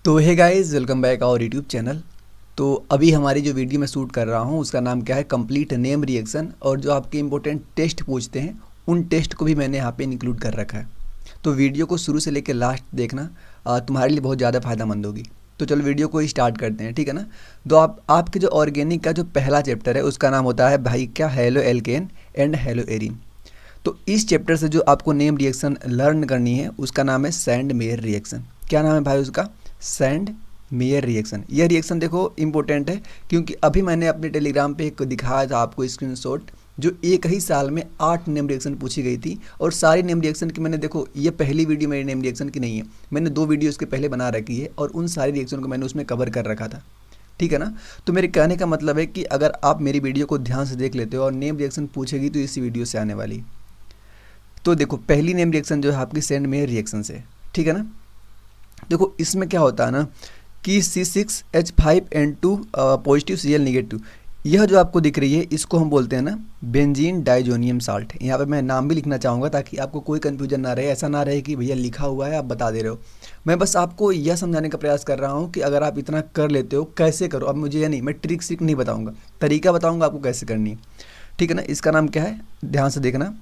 तो hey guys, welcome back our YouTube channel. तो अभी हमारी जो वीडियो मैं शूट कर रहा हूँ उसका नाम क्या है, कंप्लीट नेम रिएक्शन। और जो आपके इंपॉर्टेंट टेस्ट पूछते हैं उन टेस्ट को भी मैंने यहाँ पे इंक्लूड कर रखा है। तो वीडियो को शुरू से लेकर लास्ट देखना, तुम्हारे लिए बहुत ज़्यादा फ़ायदेमंद होगी। तो चलो वीडियो को स्टार्ट करते हैं, ठीक है ना। तो आपके जो ऑर्गेनिक का जो पहला चैप्टर है उसका नाम होता है भाई क्या, halo alkane and hello Erin. तो इस चैप्टर से जो आपको नेम रिएक्शन लर्न करनी है उसका नाम है सैंड मेयर रिएक्शन। क्या नाम है भाई उसका? Sand mayor reaction. यह रिएक्शन देखो इंपॉर्टेंट है क्योंकि अभी मैंने अपने टेलीग्राम पे एक दिखाया था आपको स्क्रीनशॉट, जो एक ही साल में 8 नेम रिएक्शन पूछी गई थी। और सारी नेम रिएक्शन की मैंने, देखो ये पहली वीडियो मेरी नेम रिएक्शन की नहीं है, मैंने 2 वीडियो इसके पहले बना रखी है और उन सारी रिएक्शन को मैंने उसमें कवर कर रखा था, ठीक है ना। तो मेरे कहने का मतलब है कि अगर आप मेरी वीडियो को ध्यान से देख लेते हो और नेम रिएक्शन पूछेगी तो इसी वीडियो से आने वाली। तो देखो पहली नेम रिएक्शन जो है आपकी सैंड मेयर रिएक्शन से, ठीक है ना। देखो इसमें क्या होता है ना कि C6H5N2 पॉजिटिव Cl निगेटिव, यह जो आपको दिख रही है इसको हम बोलते हैं ना बेंजीन डाइजोनियम साल्ट। यहाँ पे मैं नाम भी लिखना चाहूँगा ताकि आपको कोई कन्फ्यूजन ना रहे, ऐसा ना रहे कि भैया लिखा हुआ है आप बता दे रहे हो। मैं बस आपको यह समझाने का प्रयास कर रहा हूँ कि अगर आप इतना कर लेते हो कैसे करो। अब मुझे यह नहीं, मैं ट्रिक सिक नहीं बताऊँगा, तरीका बताऊँगा आपको कैसे करनी है, ठीक है ना। इसका नाम क्या है, ध्यान से देखना,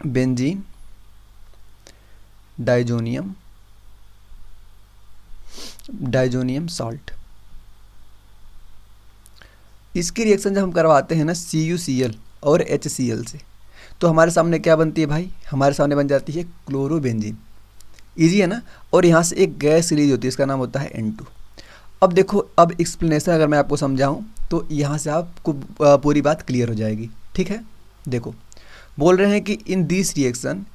बेंजीन डाइजोनियम साल्ट। इसकी रिएक्शन जब हम करवाते हैं ना CuCl और HCl से, तो हमारे सामने क्या बनती है भाई, हमारे सामने बन जाती है क्लोरोबेंजीन। इजी है ना। और यहाँ से एक गैस रिलीज होती है, इसका नाम होता है N2। अब देखो, अब एक्सप्लेनेशन अगर मैं आपको समझाऊं तो यहाँ से आपको पूरी बात क्लियर हो जाएगी, ठीक है। देखो बोल रहे हैं कि in this reaction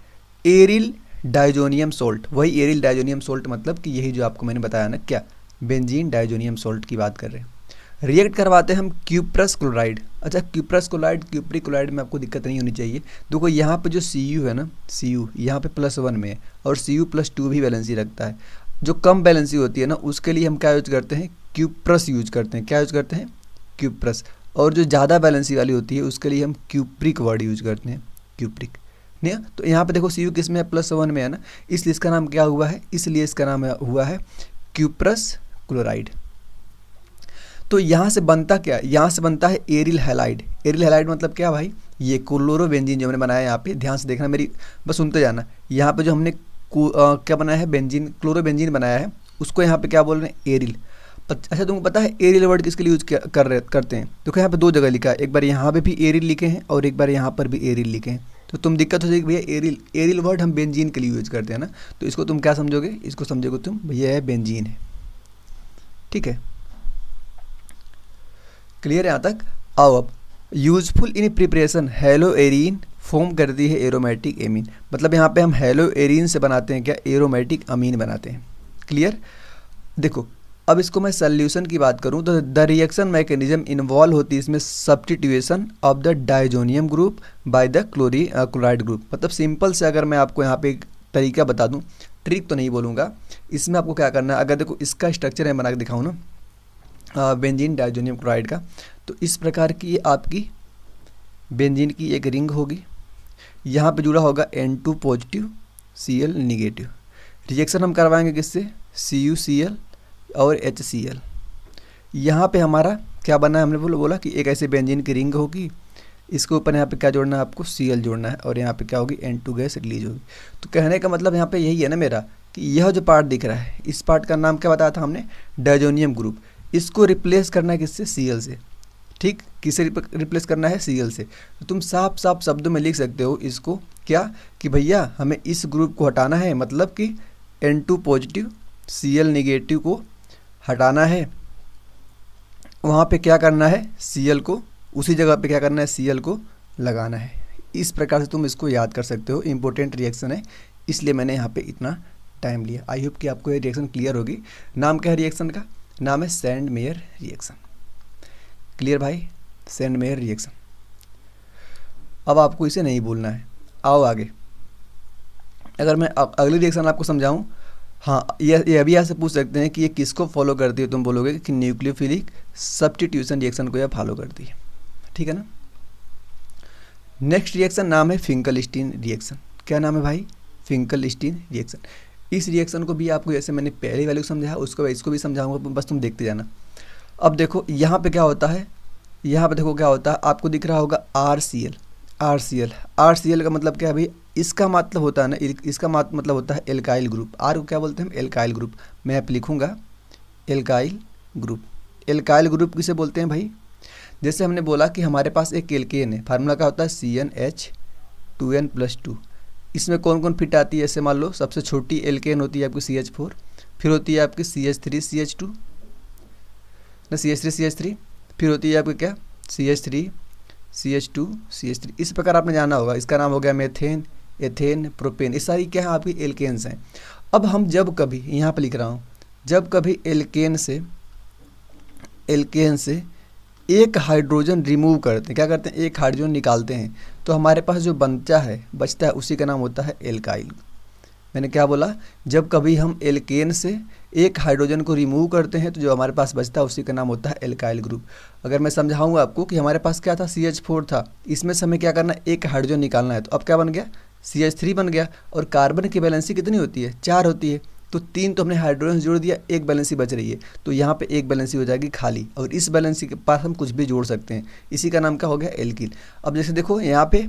aryl diazonium salt, वही एरिल डाइजोनियम सोल्ट मतलब कि यही जो आपको मैंने बताया ना, क्या बेंजीन डाइजोनियम सोल्ट की बात कर रहे हैं। रिएक्ट करवाते हैं हम क्यूप्रस क्लोराइड। अच्छा, क्यूप्रस क्लोराइड क्यूप्रिक क्लोराइड में आपको दिक्कत नहीं होनी चाहिए। देखो यहाँ पे जो Cu है ना, Cu यहाँ पे +1 में है और Cu+2 भी वैलेंसी रखता है। जो कम बैलेंसी होती है ना उसके लिए हम क्या यूज करते हैं, क्यूप्रस यूज करते हैं। क्या यूज करते हैं, क्यूप्रस। और जो ज़्यादा बैलेंसी वाली होती है उसके लिए हम क्यूप्रिक वर्ड यूज करते हैं, क्यूप्रिक। नहीं, तो यहाँ पे देखो Cu किस में है, +1 में है ना, इसलिए इसका नाम क्या हुआ है, इसलिए इसका नाम हुआ है क्यूप्रस क्लोराइड। तो यहाँ से बनता क्या, यहाँ से बनता है एरिल हैलाइड। एरिल हैलाइड मतलब क्या भाई, ये क्लोरोबेंजीन जो हमने बनाया है, यहाँ पे ध्यान से देखना, मेरी बस सुनते जाना। यहाँ पे जो हमने क्या बनाया है, बेंजीन क्लोरोबेंजीन बनाया है, उसको यहाँ पे क्या बोल रहे हैं, एरिल। अच्छा तुमको पता है एरिल वर्ड किसके लिए यूज करते हैं? देखो यहाँ पे 2 जगह लिखा है, एक बार यहाँ पे भी एरिल लिखे हैं और एक बार यहाँ पर भी एरिल लिखे हैं। तो तुम दिक्कत हो जाएगी, भैया एरिल वर्ड हम बेंजीन के लिए यूज करते हैं ना, तो इसको तुम क्या समझोगे, इसको समझोगे तुम भैया यह बेंजीन है, ठीक है। क्लियर है यहाँ तक? आओ अब, useful in preparation hello arene form करती है एरोमेटिक एमीन। मतलब यहाँ पे हम हेलो एरीन से बनाते हैं क्या, एरोमेटिक अमीन बनाते हैं। क्लियर? देखो अब इसको मैं सॉल्यूशन की बात करूँ तो द रिएक्शन मैकेनिज्म इन्वॉल्व होती है इसमें substitution of the diazonium group by the chloride group. मतलब सिंपल से अगर मैं आपको यहाँ पे एक तरीका बता दूँ, ट्रिक तो नहीं बोलूँगा, इसमें आपको क्या करना है, अगर देखो इसका स्ट्रक्चर मैं बना के दिखाऊँ ना बेंजीन डाइजोनियम क्लोराइड का, तो इस प्रकार की ये आपकी बेंजीन की एक रिंग होगी, यहाँ पे जुड़ा होगा N2 positive Cl negative. Reaction हम करवाएंगे किससे, CuCl और HCl। यहाँ पे हमारा क्या बना है, हमने बोला कि एक ऐसे बेंजीन की रिंग होगी, इसके ऊपर यहाँ पे क्या जोड़ना है आपको, Cl जोड़ना है और यहाँ पे क्या होगी, N2 गैस रिलीज होगी। तो कहने का मतलब यहाँ पे यही है ना मेरा, कि यह जो पार्ट दिख रहा है इस पार्ट का नाम क्या बताया था हमने, डाइजोनियम ग्रुप। इसको रिप्लेस करना है किससे, Cl से, ठीक। किसे रिप्लेस करना है, Cl से। तो तुम साफ साफ शब्दों में लिख सकते हो इसको, क्या कि भैया हमें इस ग्रुप को हटाना है, मतलब कि N2 पॉजिटिव Cl निगेटिव को हटाना है। वहाँ पे क्या करना है, Cl को उसी जगह पे क्या करना है, Cl को लगाना है। इस प्रकार से तुम इसको याद कर सकते हो, इम्पोर्टेंट रिएक्शन है इसलिए मैंने यहाँ पे इतना टाइम लिया। आई होप कि आपको ये रिएक्शन क्लियर होगी। नाम क्या है रिएक्शन का, नाम है सैंड मेयर रिएक्शन। क्लियर भाई, सैंड मेयर रिएक्शन। अब आपको इसे नहीं भूलना है। आओ आगे, अगर मैं अगली रिएक्शन आपको समझाऊं, हाँ ये अभी यहाँ से पूछ सकते हैं कि ये किसको फॉलो करती है, तुम बोलोगे कि न्यूक्लियोफिलिक सब्स्टिट्यूशन रिएक्शन को यह फॉलो करती है, ठीक है ना। नेक्स्ट रिएक्शन नाम है फिंकलस्टीन रिएक्शन। क्या नाम है भाई, फिंकलस्टीन रिएक्शन। इस रिएक्शन को भी आपको जैसे मैंने पहले वाले को समझाया उसको इसको भी समझाऊंगा, बस तुम देखते जाना। अब देखो यहाँ पे क्या होता है, यहाँ पे देखो क्या होता है, आपको दिख रहा होगा RCl। RCl का मतलब क्या है भाई, इसका मतलब होता है ना, इसका मतलब होता है एल्काइल ग्रुप। आर को क्या बोलते हैं हम, एल्काइल ग्रुप। मैं यहाँ पे लिखूँगा एल्काइल ग्रुप। एल्काइल ग्रुप किसे बोलते हैं भाई, जैसे हमने बोला कि हमारे पास एक एल्केन है, फार्मूला क्या होता है CnH2n+2। इसमें कौन कौन फिट आती है, ऐसे मान लो सबसे छोटी एल्केन होती है आपकी CH4, फिर होती है आपकी CH3CH2 ना, CH3CH3, फिर होती है आपकी क्या CH3CH2CH3। इस प्रकार आपने जाना होगा। इसका नाम हो गया मेथेन, एथेन, प्रोपेन। ये सारी क्या है आपकी एल्केन्स हैं। अब हम जब कभी यहाँ पर लिख रहा हूँ, जब कभी एल्केन से एक हाइड्रोजन रिमूव करते हैं, क्या करते हैं, एक हाइड्रोजन निकालते हैं, तो हमारे पास जो बचता है उसी का नाम होता है एल्काइल। मैंने क्या बोला, जब कभी हम एल्केन से एक हाइड्रोजन को रिमूव करते हैं तो जो हमारे पास बचता है उसी का नाम होता है एल्काइल ग्रुप। अगर मैं समझाऊंगा आपको कि हमारे पास क्या था, CH4 था, इसमें से हमें क्या करना है, एक हाइड्रोजन निकालना है, तो अब क्या बन गया, CH3 बन गया। और कार्बन की वैलेंसी कितनी होती है, 4 होती है, तो 3 तो हमने हाइड्रोजन जोड़ दिया, एक बैलेंसी बच रही है, तो यहाँ पे एक बैलेंसी हो जाएगी खाली, और इस बैलेंसी के पास हम कुछ भी जोड़ सकते हैं। इसी का नाम क्या हो गया, एल्किल। अब जैसे देखो यहाँ पे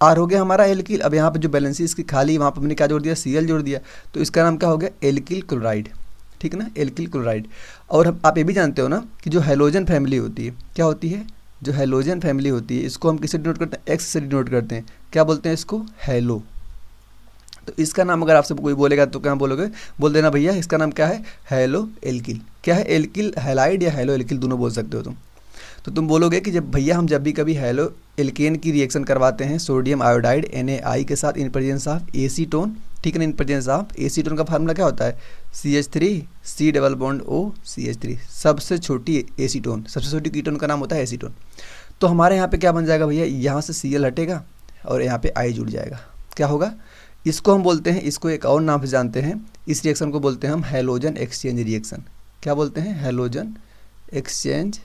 आर हो गया हमारा एल्किल, अब यहाँ पे जो बैलेंसी इसकी खाली, वहाँ पे हमने क्या जोड़ दिया, Cl जोड़ दिया, तो इसका नाम क्या हो गया, एल्किल क्लोराइड। ठीक है ना, एल्किल क्लोराइड। और आप ये भी जानते हो ना कि जो हैलोजन फैमिली होती है, क्या होती है, जो हैलोजन फैमिली होती है, इसको हम किससे डिनोट करते हैं, एक्स से डिनोट करते हैं। क्या बोलते हैं इसको, हैलो। तो इसका नाम अगर आपसे कोई बोलेगा तो क्या बोलोगे, बोल देना भैया इसका नाम क्या है, हैलो एल्किल। क्या है, एल्किल हैलाइड या हैलो एल्किल दोनों बोल सकते हो तुम। तो तुम बोलोगे कि जब भैया हम जब भी कभी हैलो एल्केन की रिएक्शन करवाते हैं सोडियम आयोडाइड NaI के साथ इन प्रेजेंस ऑफ एसीटोन, ठीक है ना, इन प्रेजेंस ऑफ एसीटोन का फार्मूला क्या होता है, CH3 सबसे छोटी एसीटोन, सबसे छोटी कीटोन का नाम होता है एसीटोन। तो हमारे यहाँ पे क्या बन जाएगा भैया, यहाँ से Cl हटेगा और यहाँ पे I जुड़ जाएगा, क्या होगा, इसको हम बोलते हैं, इसको एक और नाम से जानते हैं, इस रिएक्शन को बोलते हैं हम हैलोजन एक्सचेंज रिएक्शन। क्या बोलते हैं, हैलोजन एक्सचेंज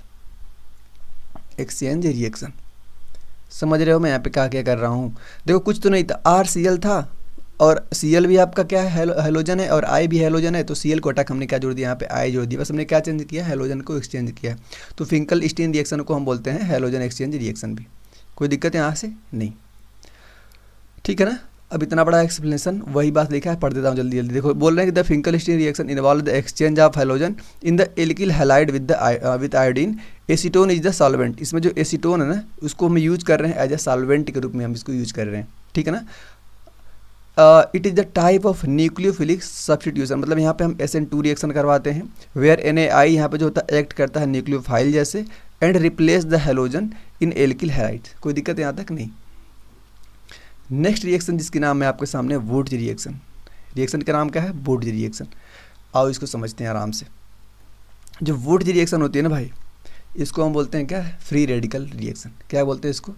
रिएक्शन। समझ रहे हो मैं यहाँ पे क्या क्या कर रहा हूँ। देखो कुछ तो नहीं था, RCl था और Cl भी आपका क्या है, हैलोजन है, और I भी हैलोजन है, तो Cl को हटा हमने क्या जोड़ दिया, यहाँ पे I जोड़ दिया, बस हमने क्या चेंज किया, हैलोजन को एक्सचेंज किया। तो फिंकल स्टीन रिएक्शन को हम बोलते हैं हैलोजन एक्सचेंज रिएक्शन भी। कोई दिक्कत यहाँ से नहीं, ठीक है ना। अब इतना बड़ा एक्सप्लेनेशन वही बात लिखा है, पढ़ देता हूँ जल्दी जल्दी। देखो बोल रहे हैं कि the Finkelstein reaction involve the exchange of halogen in the alkyl halide with iodine, acetone is the solvent. इसमें जो एसीटोन है ना उसको हम यूज कर रहे हैं एज ए सॉल्वेंट के रूप में, हम इसको यूज कर रहे हैं, ठीक है ना। It is the type of nucleophilic substitution, मतलब यहाँ पे हम SN2 रिएक्शन करवाते हैं, वेयर NaI यहाँ पे जो होता है एक्ट करता है न्यूक्लियोफाइल जैसे, and replace the halogen in alkyl halide. कोई दिक्कत यहाँ तक नहीं। नेक्स्ट रिएक्शन जिसकी नाम है आपके सामने वुड्स रिएक्शन। रिएक्शन का नाम क्या है, वुड्स रिएक्शन। आओ इसको समझते हैं आराम से। जो वुड्स रिएक्शन होती है ना भाई, इसको हम बोलते हैं क्या, फ्री रेडिकल रिएक्शन। क्या बोलते हैं इसको,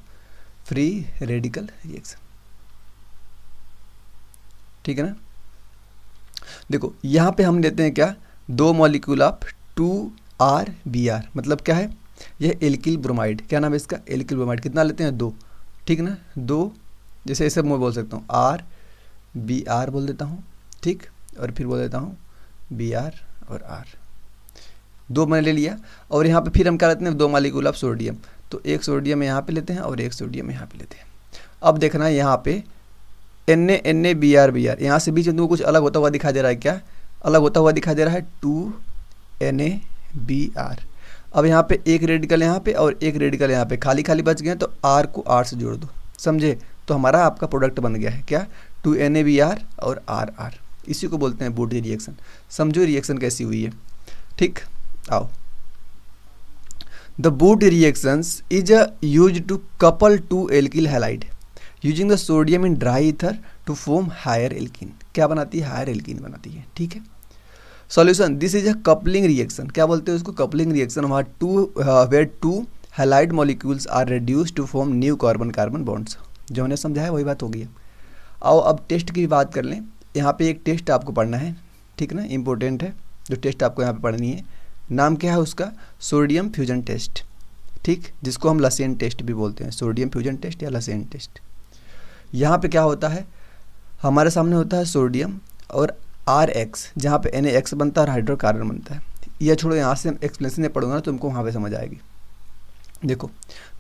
फ्री रेडिकल रिएक्शन, ठीक है ना। देखो यहाँ पे हम लेते हैं क्या, 2 मॉलिक्यूल ऑफ 2RBr, मतलब क्या है, यह एल्किल ब्रोमाइड। क्या नाम है इसका, एल्किल ब्रोमाइड। कितना लेते हैं, 2, ठीक ना, 2, जैसे ऐसे मैं बोल सकता हूँ RBr बोल देता हूँ, ठीक, और फिर बोल देता हूँ Br और R, 2 मैंने ले लिया। और यहाँ पे फिर हम क्या लेते हैं, 2 मॉलिक्यूल ऑफ सोडियम, तो एक सोडियम यहाँ पे लेते हैं और एक सोडियम यहाँ पे लेते हैं। अब देखना यहाँ पे NaBr, यहाँ से बीच में कुछ अलग होता हुआ दिखाई दे रहा है, क्या अलग होता हुआ दिखाई दे रहा है, 2NaBr। अब यहाँ पे एक रेडिकल यहाँ पे और एक रेडिकल यहाँ पे खाली खाली बच गए, तो R को R से जोड़ दो, समझे, तो हमारा आपका प्रोडक्ट बन गया है क्या, 2NaBr और RR। इसी को बोलते हैं वुड्स रिएक्शन। समझो रिएक्शन कैसी हुई है, ठीक। आओ, the Wurtz reactions is used to couple 2 alkyl halide using the sodium in dry ether to form higher alkene. क्या बनाती है, हायर एल्कीन बनाती है, ठीक है। Solution, this is a coupling reaction. क्या बोलते हैं उसको, coupling reaction, where 2 halide molecules are reduced to form new carbon carbon bonds. जो हमने समझाया वही बात हो गई है। आओ अब टेस्ट की बात कर लें। यहाँ पे एक टेस्ट आपको पढ़ना है, ठीक ना, इंपॉर्टेंट है जो टेस्ट आपको यहाँ पे पढ़नी है। नाम क्या है उसका, सोडियम फ्यूजन टेस्ट, ठीक, जिसको हम लसेन टेस्ट भी बोलते हैं, सोडियम फ्यूजन टेस्ट या लसेन टेस्ट। यहाँ पे क्या होता है, हमारे सामने होता है सोडियम और RX, जहाँ पे NaX बनता है और हाइड्रोकार्बन बनता है। यह छोड़ो, यहाँ से एक्सप्लेनेशन में पढ़ूंगा ना तुमको वहाँ पे समझ आएगी। देखो,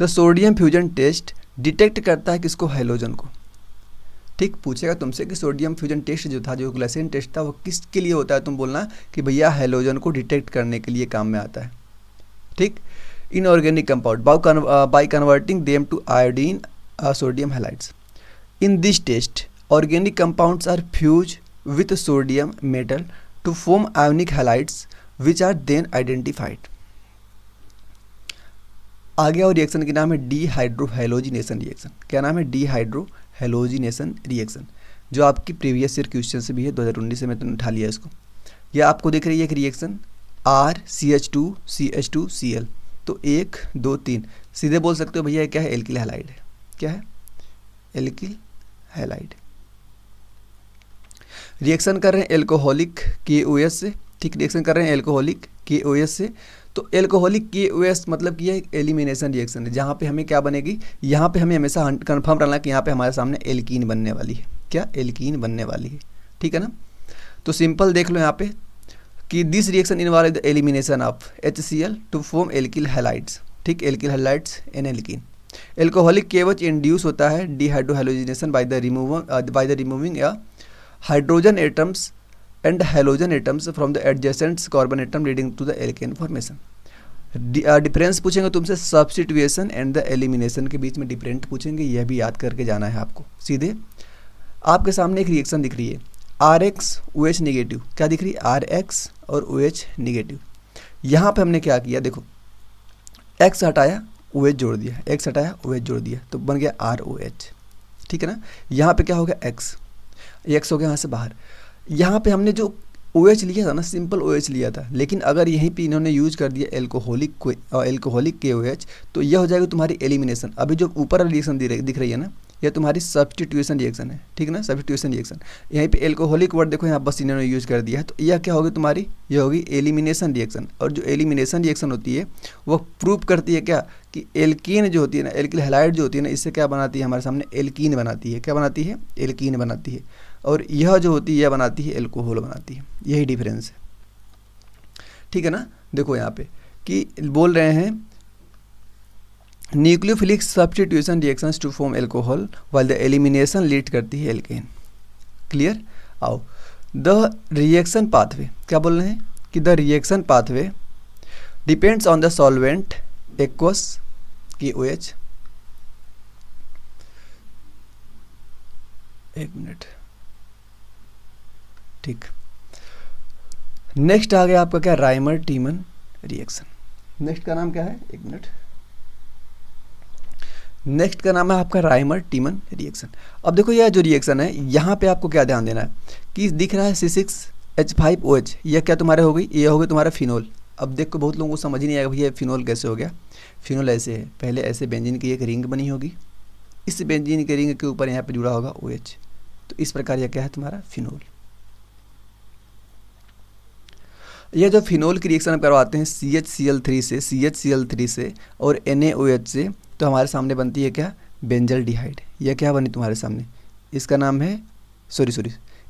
the sodium fusion test detect करता है किसको? हैलोजन को। ठीक, पूछेगा तुमसे कि सोडियम फ्यूजन टेस्ट जो था, जो ग्लाइसिन टेस्ट था, वो किसके लिए होता है? तुम बोलना कि भैया हैलोजन को डिटेक्ट करने के लिए काम में आता है। ठीक, inorganic compound by converting them to iodine sodium halides. In this test organic compounds are fuse with sodium metal to form ionic halides which are then identified. आगे और रिएक्शन के नाम है डीहाइड्रोहैलोजिनेशन रिएक्शन। क्या नाम है? डीहाइड्रोहैलोजिनेशन रिएक्शन, जो आपकी प्रीवियस ईयर क्वेश्चन से भी है, 2019 से मैंने उठा लिया इसको। यह आपको दिख रही है एक रिएक्शन RCH2CH2Cl, तो 1 2 3 सीधे बोल सकते हो भैया क्या है? एल्किल हैलाइड है। क्या है? Alkyl halide. रिएक्शन कर रहे हैं एल्कोहलिक KOH से। ठीक, रिएक्शन कर रहे हैं एल्कोहलिक KOH से। तो एल्कोहलिक KOH मतलब कि यह एक एलिमिनेशन रिएक्शन है, जहाँ पे हमें क्या बनेगी? यहाँ पे हमें हमेशा कंफर्म रहना कि यहाँ पे हमारे सामने एल्कीन बनने वाली है। क्या? एल्कीन बनने वाली है। ठीक है ना? तो सिंपल देख लो यहाँ पे कि this reaction involve the elimination of HCl to form alkyl halides. ठीक, alkyl halides an alkene. Alcoholic KOH induce होता है dehydrohalogenation by the removing hydrogen atoms and halogen atoms from the adjacent carbon atom leading to the alkane formation। Difference पूछेंगे तुमसे सब्स्टिट्यूएशन and the elimination के बीच में different पूछेंगे, यह भी याद करके जाना है आपको। सीधे आपके सामने एक रिएक्शन दिख रही है RX OH निगेटिव। क्या दिख रही है? RX और OH निगेटिव। यहाँ पे हमने क्या किया? देखो, X हटाया OH जोड़ दिया, X हटाया OH जोड़ दिया, तो बन गया ROH। ठीक है ना? यहाँ पे क्या हो गया? X हो गया यहाँ से बाहर। यहाँ पे हमने जो OH लिया था ना, सिंपल OH लिया था, लेकिन अगर यहीं पे इन्होंने यूज कर दिया एल्कोहलिक KOH, तो यह हो जाएगा तुम्हारी एलिमिनेशन। अभी जो ऊपर वाली रिएक्शन दिख रही है ना, यह तुम्हारी सब्स्टिट्यूशन रिएक्शन है। ठीक है ना? Substitution reaction. यहीं पे एल्कोहलिक वर्ड देखो, यहाँ बस इन्होंने यूज कर दिया है, तो यह क्या होगी तुम्हारी? यह होगी एलिमिनेशन रिएक्शन। और जो एलिमिनेशन रिएक्शन होती है वह प्रूव करती है क्या? कि एल्कीन जो होती है ना, एल्किल हैलाइड जो होती है ना, इससे क्या बनाती है? हमारे सामने एल्कीन बनाती है। क्या बनाती है? एल्कीन बनाती है। और यह जो होती है यह बनाती है एल्कोहल बनाती है। यही डिफरेंस है। ठीक है ना? देखो यहाँ पे कि बोल रहे हैं nucleophilic substitution reactions to form alcohol while the elimination lead करती है एल्केन। क्लियर? आओ, द रिएक्शन पाथवे। क्या बोल रहे हैं? कि the reaction pathway depends on the solvent aqueous KOH। एक मिनट। ठीक, नेक्स्ट आ गया आपका क्या? Rymer टीमन reaction. नेक्स्ट का नाम क्या है? एक मिनट। नेक्स्ट का नाम है आपका राइमर टीमन रिएक्शन। अब देखो यह जो रिएक्शन है, यहाँ पे आपको क्या ध्यान देना है कि दिख रहा है C6H5OH, यह क्या तुम्हारे हो गई? यह हो गई तुम्हारा फिनोल। अब देखो बहुत लोगों को समझ ही नहीं आएगा भैया फिनोल कैसे हो गया। फिनोल ऐसे है, पहले ऐसे बेंजीन की एक रिंग बनी होगी, इस बेंजीन की रिंग के ऊपर यहाँ पे जुड़ा होगा OH, तो इस प्रकार यह क्या है? तुम्हारा फिनोल। यह जो फिनोल की रिएक्शन हम करवाते हैं CHCl3 से और NaOH से, तो हमारे सामने बनती है क्या? बेंजल्डिहाइड। यह क्या बनी तुम्हारे सामने? इसका नाम है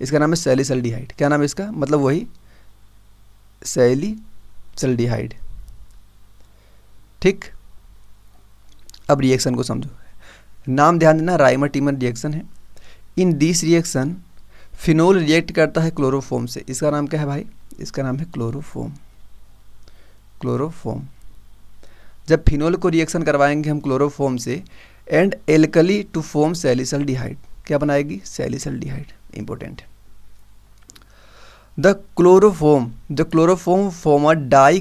इसका नाम है सैलिसल्डिहाइड। क्या नाम है इसका? मतलब वही सैलिसल्डिहाइड। ठीक, अब रिएक्शन को समझो। नाम ध्यान देना, राइमर टीमन रिएक्शन है। In this reaction phenol react करता है क्लोरोफॉर्म से। इसका नाम क्या है भाई? इसका नाम है क्लोरोफॉर्म। जब फिनोल को रिएक्शन करवाएंगे हम क्लोरोफॉर्म से, and alkali to form salicylaldehyde. क्या बनाएगी? सैलिसल्डिहाइड। इंपॉर्टेंट है। The chloroform form di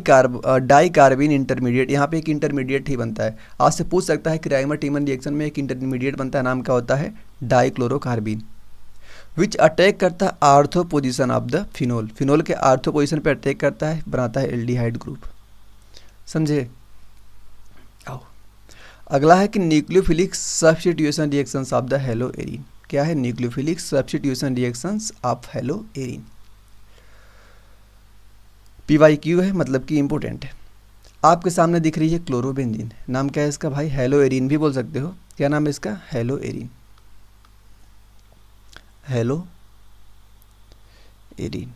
carbene intermediate. यहाँ पे एक इंटरमीडिएट ही बनता है। आज से पूछ सकता है कि राइमर टीमन रिएक्शन में एक इंटरमीडिएट बनता है, नाम क्या होता है? डाईक्लोरोकार्बिन, विच अटैक करता है ortho position of the phenol. Phenol के आर्थो पोजिशन पे अटैक करता है, बनाता है एल्डिहाइड ग्रुप। समझे? आओ, अगला है कि nucleophilic substitution reactions of the haloarene. क्या है? Nucleophilic substitution reactions of haloarene. PYQ है, मतलब कि इंपॉर्टेंट है। आपके सामने दिख रही है क्लोरोबेंजीन। नाम क्या है इसका भाई? हैलोएरीन भी बोल सकते हो। क्या नाम है इसका? हैलोएरीन। एरीन।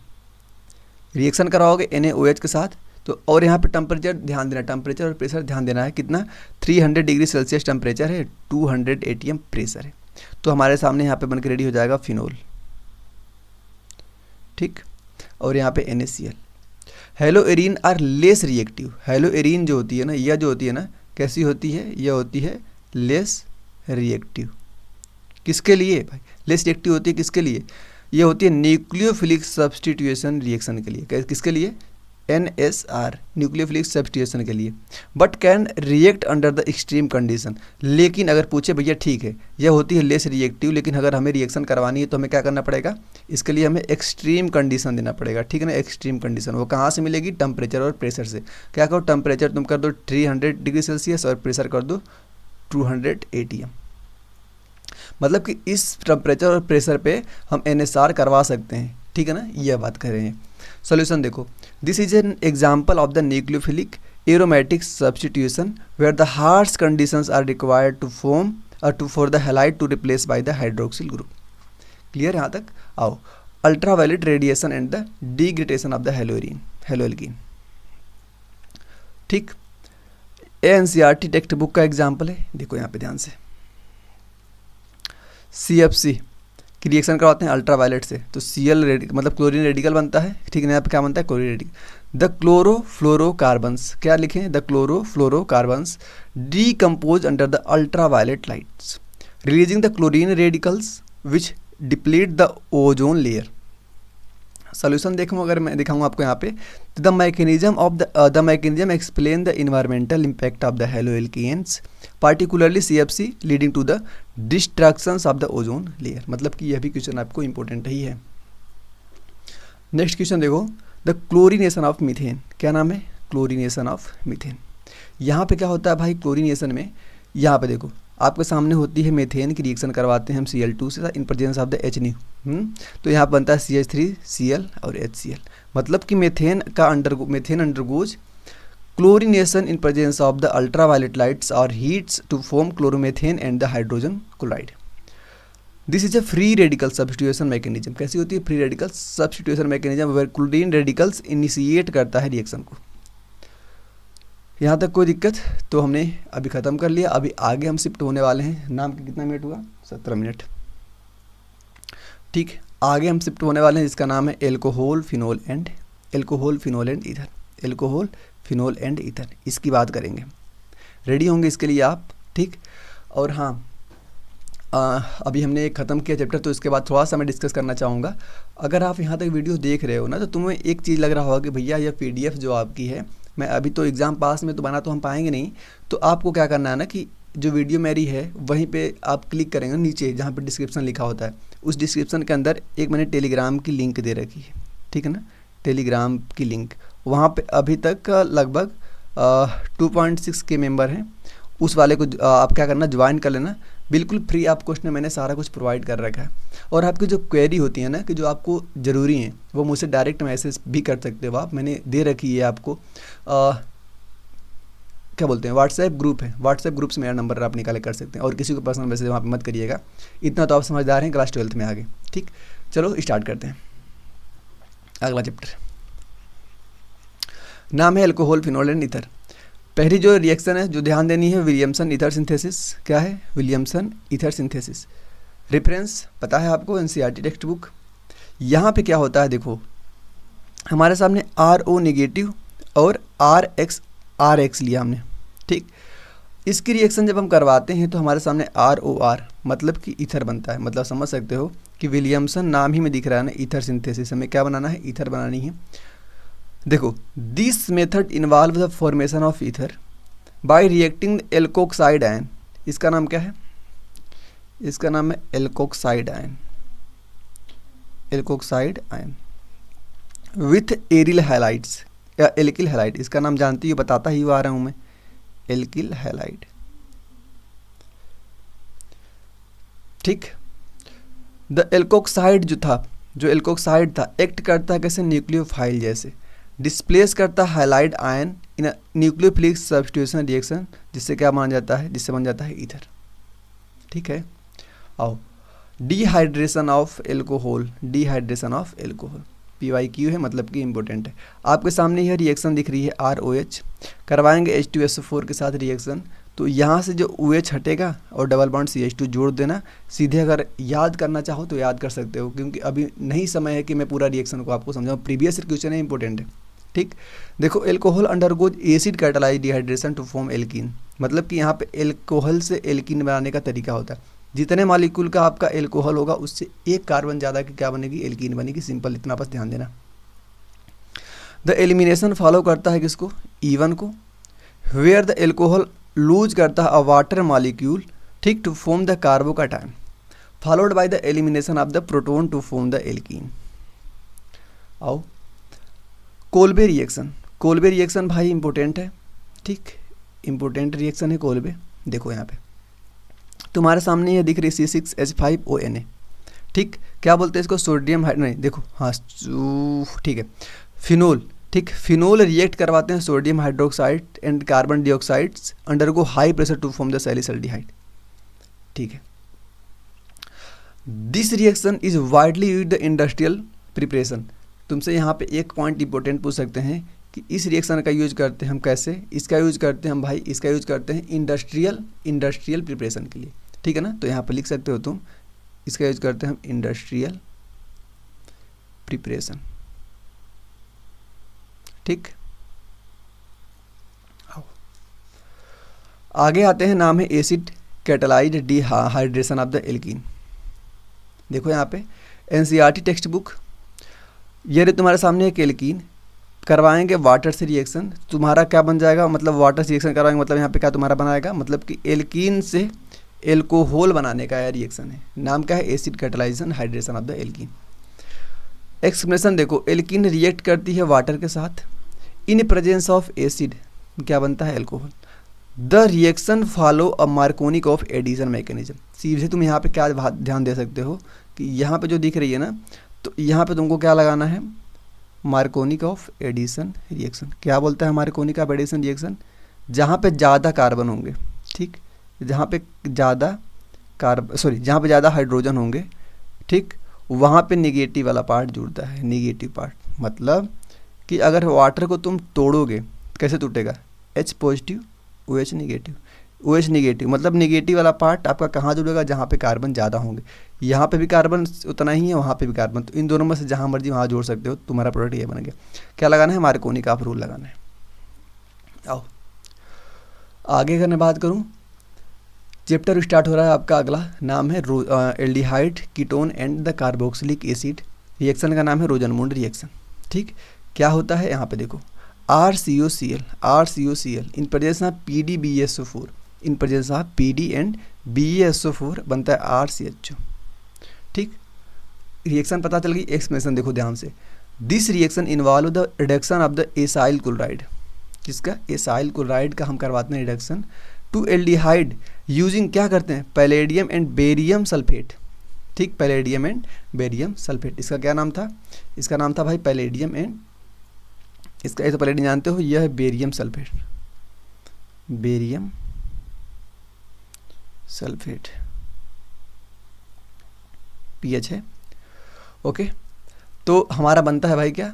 रिएक्शन कराओगे NaOH के साथ तो, और यहाँ पे टेम्परेचर ध्यान देना, टेम्परेचर और प्रेशर ध्यान देना है। कितना 300 डिग्री सेल्सियस टेम्परेचर है, 200 ATM प्रेशर है। तो हमारे सामने यहाँ पे बनकर रेडी हो जाएगा फिनोल, ठीक। और यहाँ पे NaCl। Haloarene are less reactive. Haloarene जो होती है ना, यह जो होती है ना, कैसी होती है, यह होती है लेस रिएक्टिव। किसके लिए भाई लेस रिएक्टिव होती है, किसके लिए, ये होती है न्यूक्लियोफिलिक सब्स्टिट्यूशन रिएक्शन के लिए। किसके लिए, NSR न्यूक्लियोफिलिक सब्स्टिट्यूशन के लिए। But can react under the extreme condition. लेकिन अगर पूछे भैया ठीक है यह होती है लेस रिएक्टिव, लेकिन अगर हमें रिएक्शन करवानी है तो हमें क्या करना पड़ेगा, इसके लिए हमें एक्सट्रीम कंडीशन देना पड़ेगा, ठीक है ना। एक्सट्रीम कंडीशन वो कहाँ से मिलेगी, टेम्परेचर और प्रेशर से। क्या करो, टेम्परेचर तुम कर दो 300 डिग्री सेल्सियस और प्रेशर कर दो 200 ATM। मतलब कि इस टेम्परेचर और प्रेशर पे हम NSR करवा सकते हैं, ठीक है ना, यह बात कर रहे हैं। सोल्यूशन देखो, this is an example of the nucleophilic aromatic substitution where the harsh conditions are required to form to for the halide to replace by the hydroxyl group. Clear यहाँ तक, आओ। Ultraviolet radiation and the degradation of the haloalkene, ठीक। NCERT text book का example है, देखो यहाँ पे ध्यान से। CFC की रिएक्शन करवाते हैं अल्ट्रावायलेट से तो Cl मतलब क्लोरीन रेडिकल बनता है, ठीक है। यहाँ पे क्या बनता है, क्लोरीन रेडिकल। द क्लोरोफ्लोरोकार्बन्स, क्या लिखें, the chlorofluorocarbons decompose under the ultraviolet lights releasing the chlorine radicals which deplete the ozone layer. Solution देखूँ अगर मैं दिखाऊँ आपको यहाँ पे, the mechanism explain the environmental impact of the haloalkenes particularly CFC leading to the destructions of the ozone layer. मतलब कि यह भी क्वेश्चन आपको इंपॉर्टेंट ही है। नेक्स्ट क्वेश्चन देखो, द क्लोरीनेशन ऑफ मीथेन। क्या नाम है, क्लोरीनेशन ऑफ मीथेन। यहाँ पे क्या होता है भाई क्लोरीनेशन में, यहाँ पे देखो आपके सामने होती है मेथेन की रिएक्शन करवाते हैं हम Cl2 से इन प्रेजेंस ऑफ द HNO। तो यहाँ बनता है CH3Cl और HCl। मतलब कि methane undergoes chlorination in presence of the ultraviolet lights और heats to form chloromethane and the hydrogen chloride. This is a free radical substitution mechanism. कैसी होती है, free radical substitution mechanism where chlorine radicals initiate करता है reaction को। यहाँ तक कोई दिक्कत, तो हमने अभी ख़त्म कर लिया। अभी आगे हम शिफ्ट होने वाले हैं। नाम की कितना मिनट हुआ, 17 मिनट, ठीक। आगे हम शिफ्ट होने वाले हैं जिसका नाम है alcohol phenol and ether. Alcohol phenol and ether, इसकी बात करेंगे। रेडी होंगे इसके लिए आप, ठीक। और हाँ, अभी हमने एक ख़त्म किया चैप्टर, तो इसके बाद थोड़ा सा मैं डिस्कस करना चाहूँगा। अगर आप यहाँ तक वीडियो देख रहे हो ना, तो तुम्हें एक चीज़ लग रहा होगा कि भैया यह PDF जो आपकी है, मैं अभी तो एग्ज़ाम पास में तो बना तो हम पाएंगे नहीं, तो आपको क्या करना है ना कि जो वीडियो मेरी है वहीं पे आप क्लिक करेंगे नीचे जहाँ पे डिस्क्रिप्शन लिखा होता है, उस डिस्क्रिप्शन के अंदर एक मैंने टेलीग्राम की लिंक दे रखी है, ठीक है ना, टेलीग्राम की लिंक। वहाँ पे अभी तक लगभग 2.6 के मेंबर हैं। उस वाले को आप क्या करना, ज्वाइन कर लेना, बिल्कुल फ्री आप क्वेश्चन मैंने सारा कुछ प्रोवाइड कर रखा है। और आपकी जो क्वेरी होती है ना कि जो आपको ज़रूरी है, वो मुझसे डायरेक्ट मैसेज भी कर सकते हो आप, मैंने दे रखी है आपको। क्या बोलते हैं, व्हाट्सएप ग्रुप है, व्हाट्सएप ग्रुप से मेरा नंबर आप निकाले कर सकते हैं। और किसी को पर्सनल मैसेज वहाँ पे मत करिएगा, इतना तो आप समझदार हैं, क्लास 12th में आगे, ठीक। चलो स्टार्ट करते हैं अगला चैप्टर। नाम है एल्कोहल फिनोल एंड ईथर। पहली जो रिएक्शन है जो ध्यान देनी है, विलियमसन ईथर सिंथेसिस। क्या है, विलियमसन ईथर सिंथेसिस। रेफरेंस पता है आपको, NCERT टेक्स्ट बुक। यहाँ पे क्या होता है, देखो हमारे सामने RO नेगेटिव और RX लिया हमने, ठीक। इसकी रिएक्शन जब हम करवाते हैं तो हमारे सामने ROR मतलब कि ईथर बनता है। मतलब समझ सकते हो कि विलियमसन नाम ही में दिख रहा है ना, ईथर सिंथेसिस, हमें क्या बनाना है, ईथर बनानी है। देखो, this method involve the formation of ether bye reacting alkoxide ion. इसका नाम क्या है, इसका नाम है alkoxide ion, alkoxide ion with aryl halides या एल्किल हैलाइड। इसका नाम जानती हो, बताता ही आ रहा हूं मैं, एल्किल हैलाइड, ठीक। द एल्कोक्साइड जो एल्कोक्साइड था एक्ट करता है कैसे, न्यूक्लियोफाइल जैसे, डिस्प्लेस करता है हैलाइड आयन इन अ न्यूक्लियोफिलिक सब्स्टिट्यूशन रिएक्शन, जिससे क्या बन जाता है, जिससे बन जाता है ईथर, ठीक है। आओ, dehydration of alcohol, dehydration of alcohol. PYQ है, मतलब कि इम्पोर्टेंट है। आपके सामने यह रिएक्शन दिख रही है ROH, करवाएंगे H2SO4 के साथ रिएक्शन, तो यहाँ से जो OH हटेगा और डबल बॉन्ड CH2 जोड़ देना। सीधे अगर याद करना चाहो तो याद कर सकते हो, क्योंकि अभी नहीं समय है कि मैं पूरा रिएक्शन को आपको समझाऊँ, प्रीवियस क्वेश्चन है, इंपॉर्टेंट है। ठीक, देखो alcohol undergoes acid catalyse dehydration to form alkene, मतलब कि यहाँ पे एल्कोहल से एल्कीन बनाने का तरीका होता है। जितने मॉलिक्यूल का आपका एल्कोहल होगा उससे एक कार्बन ज़्यादा की क्या बनेगी, एल्कीन बनेगी। सिंपल, इतना बस ध्यान देना। द एलिमिनेशन फॉलो करता है किसको, E1 को, वेयर द एल्कोहल लूज करता है अ वाटर मॉलिक्यूल, ठीक, to form the carbocation, followed by the elimination of the proton to form the alkene. आओ कोल्बे रिएक्शन, कोल्बे रिएक्शन भाई इंपॉर्टेंट है, ठीक, इंपॉर्टेंट रिएक्शन है कोल्बे। देखो यहाँ पे तुम्हारे सामने ये दिख रही C6H5ONA, ठीक, क्या बोलते हैं इसको, सोडियम नहीं, देखो हाँ ठीक है, फिनोल, ठीक, फिनोल रिएक्ट करवाते हैं sodium hydroxide and carbon dioxides undergo high pressure to form the salicylaldehyde, ठीक है। This reaction is widely used the industrial preparation. तुमसे यहाँ पे एक पॉइंट इंपॉर्टेंट पूछ सकते हैं कि इस रिएक्शन का यूज करते हैं हम कैसे, इसका यूज करते हैं हम भाई, इसका यूज करते हैं इंडस्ट्रियल प्रिपरेशन के लिए, ठीक है ना। तो यहाँ पे लिख सकते हो तुम, इसका यूज करते हैं हम इंडस्ट्रियल प्रिपरेशन, ठीक। आगे आते हैं, नाम है acid catalysed dehydration of the alkene. देखो यहाँ पे NCERT टेक्स्ट बुक, ये रहे तुम्हारे सामने एक एल्कीन, करवाएंगे वाटर से रिएक्शन, तुम्हारा क्या बन जाएगा, मतलब वाटर से रिएक्शन करवाएंगे, मतलब यहाँ पे क्या तुम्हारा बनाएगा, मतलब कि एल्कीन से एल्कोहल बनाने का यह रिएक्शन है। नाम क्या है, acid catalyzation hydration of the alkene. Explanation देखो, एल्कीन रिएक्ट करती है वाटर के साथ, इन प्रेजेंस ऑफ एसिड क्या बनता है, alcohol. The reaction follow a Markovnikov addition mechanism. सीधे तुम यहाँ पे क्या ध्यान दे सकते हो कि यहाँ पे जो दिख रही है ना, तो यहाँ पे तुमको क्या लगाना है, मार्कोनिक ऑफ एडिशन रिएक्शन। क्या बोलता है मार्कोनिक ऑफ एडिशन रिएक्शन, जहाँ पे ज़्यादा कार्बन होंगे, ठीक, जहाँ पे ज़्यादा जहाँ पे ज़्यादा हाइड्रोजन होंगे, ठीक, वहाँ पे निगेटिव वाला पार्ट जुड़ता है, निगेटिव पार्ट। मतलब कि अगर वाटर को तुम तोड़ोगे कैसे टूटेगा, H positive OH negative, OH negative, मतलब निगेटिव वाला पार्ट आपका कहाँ जुड़ेगा, जहाँ पे कार्बन ज़्यादा होंगे। यहाँ पे भी कार्बन उतना ही है, वहाँ पे भी कार्बन, तो इन दोनों में से जहाँ मर्जी वहाँ जोड़ सकते हो। तुम्हारा प्रोडक्ट ये बन गया। क्या लगाना है, मार्कोनिक ऑफ रूल लगाना है। आओ आगे अगर मैं बात करूँ, चैप्टर स्टार्ट हो रहा है आपका अगला, नाम है aldehyde ketone and the carboxylic acid. Reaction का नाम है रोजनमूड रिएक्शन, ठीक। क्या होता है यहाँ पे देखो, RCOCl in presence of PdBSO4, in presence of PD and BeSO4 बनता है RCHO, ठीक। रिएक्शन पता चल गई। एक्सप्लेनेशन देखो ध्यान से, this reaction involve the reduction of the acyl chloride, किसका, एसाइल क्लोराइड का हम करवाते हैं रिडक्शन, टू एल्डिहाइड यूजिंग क्या करते हैं, पैलेडियम एंड बेरियम सल्फेट, ठीक, पैलेडियम एंड बेरियम सल्फेट। इसका क्या नाम था, इसका नाम था भाई पैलेडियम एंड, इसका ये तो पैलेडियम जानते हो, यह है barium sulphate, barium sulphate pH है, ओके। तो हमारा बनता है भाई क्या,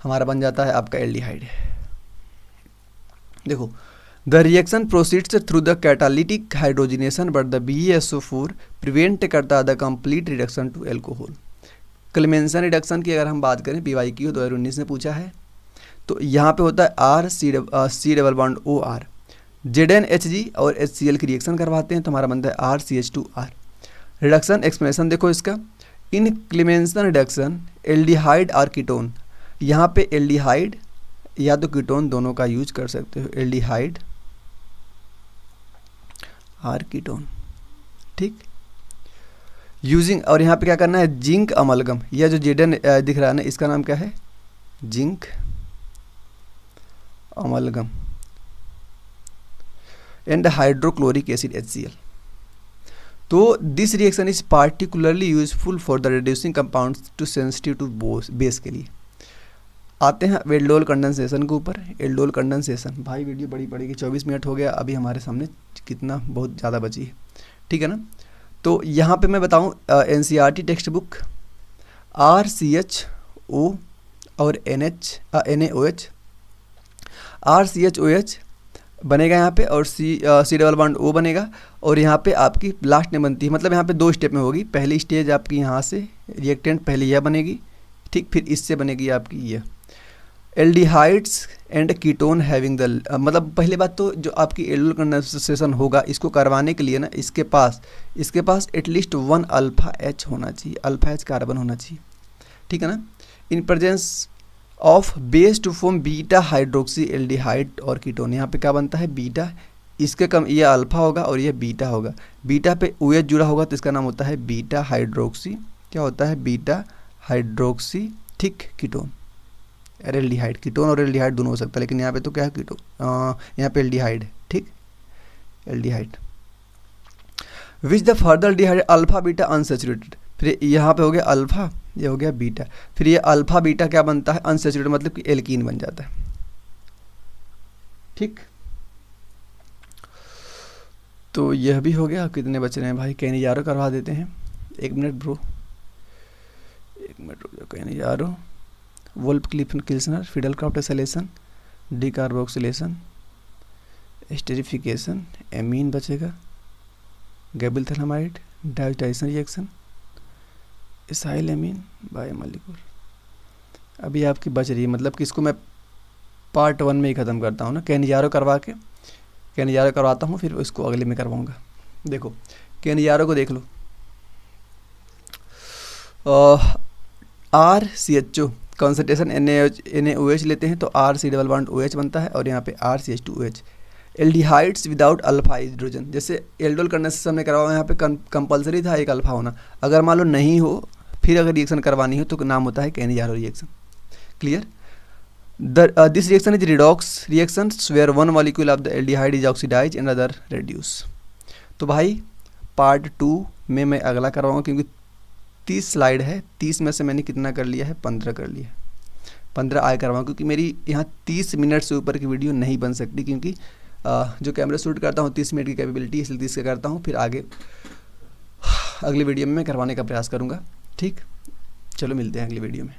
हमारा बन जाता है आपका एल्डिहाइड। देखो, the reaction proceeds through the catalytic hydrogenation but the BeSO4 prevent करता the complete reduction to alcohol. Clemmensen reduction की अगर हम बात करें, PYQ 2019 ने पूछा है, तो यहाँ पे होता है RC double bond OR, ZnHG और HCl की रिएक्शन करवाते हैं, तो हमारा बनता है RCH2R। रिडक्शन एक्सप्लेनेशन देखो इसका, इन क्लेमेंसन रिडक्शन एल्डिहाइड और कीटोन, यहाँ पे एल्डिहाइड या तो कीटोन दोनों का यूज कर सकते हो, एल्डिहाइड और कीटोन, ठीक, यूजिंग। और यहाँ पे क्या करना है, जिंक अमलगम, यह जो Zn दिख रहा है ना, इसका नाम क्या है, zinc amalgam and hydrochloric acid HCl। तो this reaction is particularly useful for the reducing compounds too sensitive to base के लिए। आते हैं एल्डोल कंडेंसेशन के ऊपर। एल्डोल कंडेंसेशन भाई वीडियो बड़ी पड़ेगी, 24 मिनट हो गया, अभी हमारे सामने कितना बहुत ज़्यादा बची है, ठीक है ना। तो यहाँ पे मैं बताऊँ NCERT टेक्स्ट बुक RCHO और NaOH, RCHOH बनेगा यहाँ पे, और C डबल बॉन्ड O बनेगा, और यहाँ पे आपकी लास्ट में बनती है, मतलब यहाँ पे 2 स्टेप में होगी। पहली स्टेज आपकी यहाँ से रिएक्टेंट पहले यह बनेगी, ठीक, फिर इससे बनेगी आपकी यह aldehydes and ketone having the, मतलब पहली बात तो जो आपकी एल्डिहाइड कंडेंसेशन होगा, इसको करवाने के लिए ना इसके पास एटलीस्ट 1 अल्फा H होना चाहिए, अल्फा H कार्बन होना चाहिए, ठीक है ना, in presence of base to form beta hydroxy aldehyde और कीटोन। यहाँ पे क्या बनता है, बीटा, इसके कम ये अल्फा होगा और ये बीटा होगा, बीटा पे OH जुड़ा होगा तो इसका नाम होता है बीटा हाइड्रोक्सी, क्या होता है, बीटा हाइड्रोक्सी, ठीक, कीटोन, एल्डिहाइड। कीटोन और एल्डिहाइड दोनों हो सकता है, लेकिन यहाँ पे तो क्या है, कीटोन, यहाँ पे एल्डिहाइड है, ठीक, aldehyde. Which the further aldehyde alpha beta unsaturated, फिर यहाँ पे हो गया अल्फा, ये हो गया बीटा, फिर ये अल्फा बीटा क्या बनता है, अनसैचुरेटेड, मतलब कि एल्कीन बन जाता है, ठीक। तो यह भी हो गया। कितने बच रहे हैं भाई, कैनिजारो करवा देते हैं, 1 मिनट ब्रो, 1 मिनट रुक जाओ। Cannizzaro, Wolff Kishner, Friedel Crafts acylation, decarboxylation, esterification, amine बचेगा, Gabriel phthalimide, diazotization reaction, acyl amine, biomolecule. अभी आपकी बच रही है, मतलब कि इसको मैं पार्ट 1 में ही ख़त्म करता हूँ ना, कैनिजारो करवाता हूँ, फिर इसको अगले में करवाऊँगा। देखो कैनिजारो को देख लो, RCHO कॉन्सेंट्रेशन NaOH लेते हैं तो RC डबल बॉन्ड OH बनता है, और यहाँ पे RCH2OH। Aldehydes without alpha hydrogen, जैसे एल्डोल कंडेंसेशन में करवाओ, यहाँ पे कंपलसरी था एक अल्फा होना, अगर मान लो नहीं हो, फिर अगर रिएक्शन करवानी हो तो नाम होता है Cannizzaro reaction, clear. This reaction is redox reaction where 1 molecule of the aldehyde is oxidise and other reduce. तो भाई पार्ट 2 में मैं अगला करवाऊँगा, क्योंकि 30 स्लाइड है, 30 में से मैंने कितना कर लिया है, 15 कर लिया, 15 आगे करवाऊँ, क्योंकि मेरी यहाँ 30 मिनट से ऊपर की वीडियो नहीं बन सकती, क्योंकि जो कैमरा शूट करता हूँ 30 मिनट की कैपेबिलिटी, इसलिए 30 का करता हूँ, फिर आगे अगली वीडियो में मैं करवाने का प्रयास करूँगा, ठीक। चलो मिलते हैं अगली वीडियो में।